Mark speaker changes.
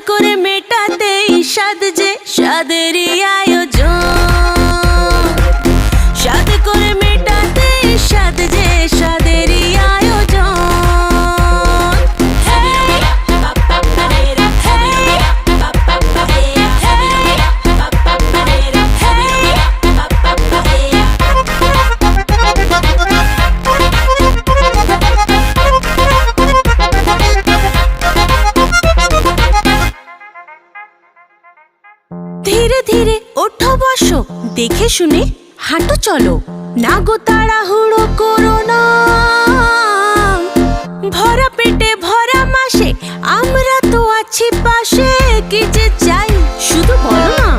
Speaker 1: করে মেটাতেই স্বাদ যে স্বাদেরই আয়োজন। স্বাদ করে মেটাতেই স্বাদ যে স্বাদেরই আয়োজন। ধীরে ধীরে ওঠো বসো, দেখে শুনে হাঁটো চলো, না গো তাড়াহুড়ো করো না। ভরা পেটে ভরা মাসে আমরা তো আছি পাশে, কি যে চাই শুধু বলো না।